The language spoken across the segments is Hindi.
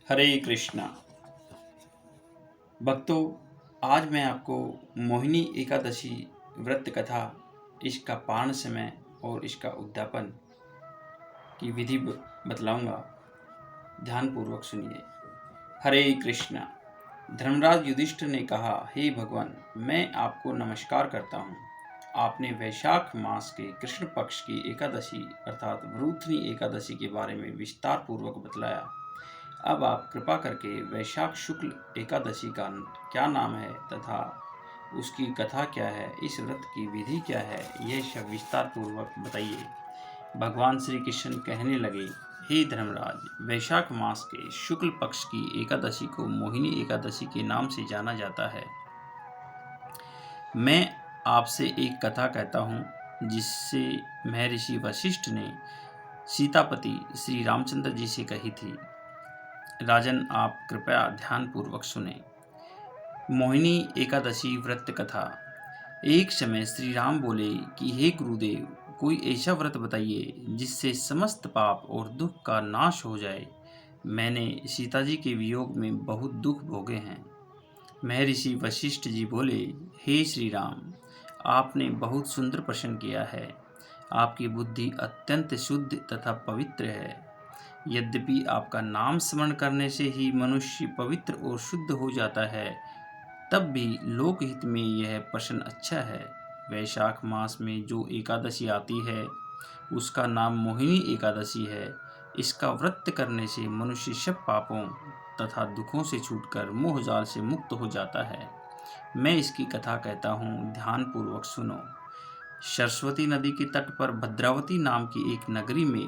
हरे कृष्णा भक्तों, आज मैं आपको मोहिनी एकादशी व्रत कथा, इसका पारण समय और इसका उद्यापन की विधि बतलाऊंगा। ध्यानपूर्वक सुनिए। हरे कृष्णा। धर्मराज युधिष्ठिर ने कहा, हे भगवान, मैं आपको नमस्कार करता हूँ। आपने वैशाख मास के कृष्ण पक्ष की एकादशी अर्थात भ्रूथनी एकादशी के बारे में विस्तार पूर्वक बतलाया। अब आप कृपा करके वैशाख शुक्ल एकादशी का क्या नाम है तथा उसकी कथा क्या है, इस व्रत की विधि क्या है, यह सब विस्तार पूर्वक बताइए। भगवान श्री कृष्ण कहने लगे, हे धर्मराज, वैशाख मास के शुक्ल पक्ष की एकादशी को मोहिनी एकादशी के नाम से जाना जाता है। मैं आपसे एक कथा कहता हूँ जिससे महर्षि वशिष्ठ ने सीतापति श्री रामचंद्र जी से कही थी। राजन, आप कृपया ध्यानपूर्वक सुने। मोहिनी एकादशी व्रत कथा। एक समय श्री राम बोले कि हे गुरुदेव, कोई ऐसा व्रत बताइए जिससे समस्त पाप और दुख का नाश हो जाए। मैंने सीता जी के वियोग में बहुत दुख भोगे हैं। महर्षि वशिष्ठ जी बोले, हे श्री राम, आपने बहुत सुंदर प्रश्न किया है। आपकी बुद्धि अत्यंत शुद्ध तथा पवित्र है। यद्यपि आपका नाम स्मरण करने से ही मनुष्य पवित्र और शुद्ध हो जाता है, तब भी लोकहित में यह प्रश्न अच्छा है। वैशाख मास में जो एकादशी आती है उसका नाम मोहिनी एकादशी है। इसका व्रत करने से मनुष्य सब पापों तथा दुखों से छूटकर मोहजाल से मुक्त हो जाता है। मैं इसकी कथा कहता हूँ, ध्यानपूर्वक सुनो। सरस्वती नदी के तट पर भद्रावती नाम की एक नगरी में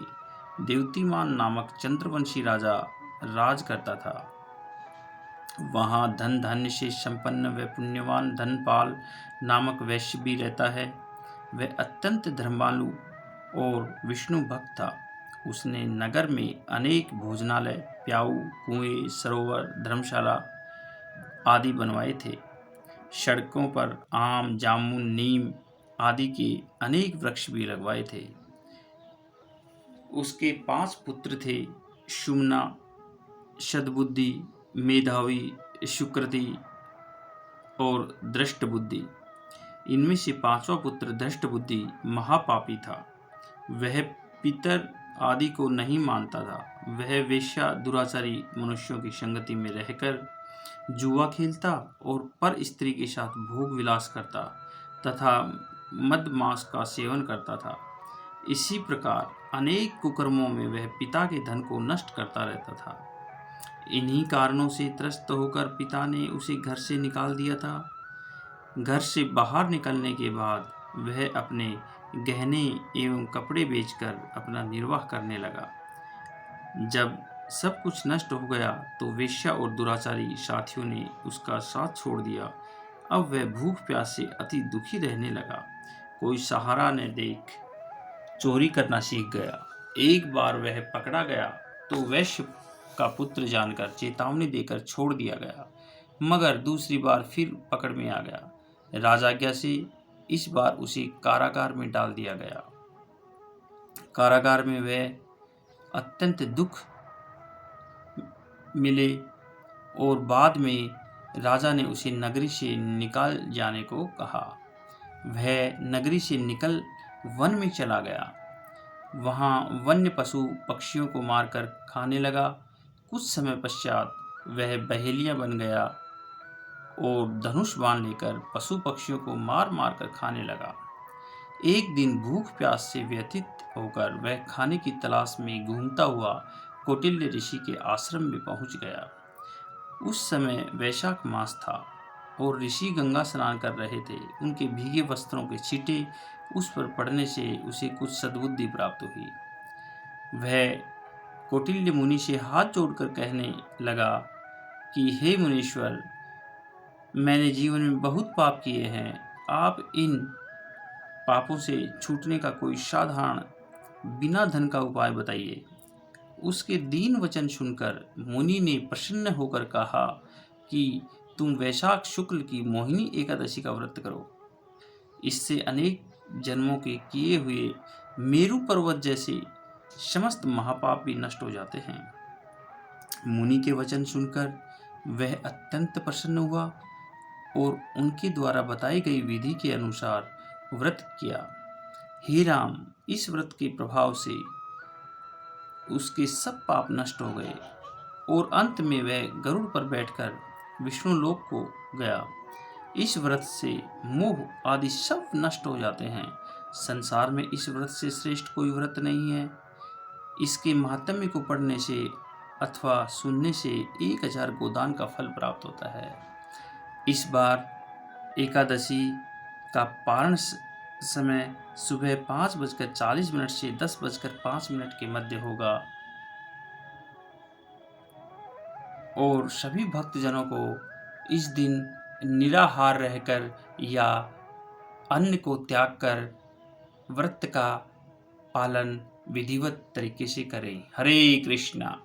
देवतीमान नामक चंद्रवंशी राजा राज करता था। वहाँ धन धान्य से संपन्न व पुण्यवान धनपाल नामक वैश्य भी रहता है। वह अत्यंत धर्मालु और विष्णु भक्त था। उसने नगर में अनेक भोजनालय, प्याऊ, कुएं, सरोवर, धर्मशाला आदि बनवाए थे। सड़कों पर आम, जामुन, नीम आदि के अनेक वृक्ष भी लगवाए थे। उसके 5 पुत्र थे, सुमना, सद्बुद्धि, मेधावी, सुकृति और दृष्टबुद्धि। इनमें से 5वां पुत्र दृष्टबुद्धि महापापी था। वह पितर आदि को नहीं मानता था। वह वेश्या दुराचारी मनुष्यों की संगति में रहकर जुआ खेलता और पर स्त्री के साथ भोग विलास करता तथा मद मांस का सेवन करता था। इसी प्रकार अनेक कुकर्मों में वह पिता के धन को नष्ट करता रहता था। इन्हीं कारणों से त्रस्त होकर पिता ने उसे घर से निकाल दिया था। घर से बाहर निकलने के बाद वह अपने गहने एवं कपड़े बेचकर अपना निर्वाह करने लगा। जब सब कुछ नष्ट हो गया तो वेश्या और दुराचारी साथियों ने उसका साथ छोड़ दिया। अब वह भूख प्यास से अति दुखी रहने लगा। कोई सहारा न देख चोरी करना सीख गया। एक बार वह पकड़ा गया तो वैश्य का पुत्र जानकर चेतावनी देकर छोड़ दिया गया, मगर दूसरी बार फिर पकड़ में आ गया। राजाज्ञा से इस बार उसे कारागार में डाल दिया गया। कारागार में वह अत्यंत दुख मिले और बाद में राजा ने उसे नगरी से निकाल जाने को कहा। वह नगरी से निकल वन में चला गया। वहाँ वन्य पशु पक्षियों को मारकर खाने लगा। कुछ समय पश्चात वह बहेलिया बन गया और धनुष बाण लेकर पशु पक्षियों को मार मार कर खाने लगा। एक दिन भूख प्यास से व्यथित होकर वह खाने की तलाश में घूमता हुआ कौटिल्य ऋषि के आश्रम में पहुंच गया। उस समय वैशाख मास था और ऋषि गंगा स्नान कर रहे थे। उनके भीगे वस्त्रों के छींटे उस पर पड़ने से उसे कुछ सद्बुद्धि प्राप्त हुई। वह कौटिल्य मुनि से हाथ जोड़कर कहने लगा कि हे मुनीश्वर, मैंने जीवन में बहुत पाप किए हैं। आप इन पापों से छूटने का कोई साधारण बिना धन का उपाय बताइए। उसके दीन वचन सुनकर मुनि ने प्रसन्न होकर कहा कि तुम वैशाख शुक्ल की मोहिनी एकादशी का व्रत करो। इससे अनेक जन्मों के किए हुए मेरु पर्वत जैसे समस्त महापाप भी नष्ट हो जाते हैं। मुनि के वचन सुनकर वह अत्यंत प्रसन्न हुआ और उनके द्वारा बताई गई विधि के अनुसार व्रत किया। हे राम, इस व्रत के प्रभाव से उसके सब पाप नष्ट हो गए और अंत में वह गरुड़ पर बैठकर विष्णु लोक को गया। इस व्रत से मोह आदि सब नष्ट हो जाते हैं। संसार में इस व्रत से श्रेष्ठ कोई व्रत नहीं है। इसके महात्म्य को पढ़ने से अथवा सुनने से 1000 गोदान का फल प्राप्त होता है। इस बार एकादशी का पारण समय सुबह 5:40 से 10:05 के मध्य होगा और सभी भक्तजनों को इस दिन निराहार रहकर या अन्न को त्याग कर व्रत का पालन विधिवत तरीके से करें। हरे कृष्णा।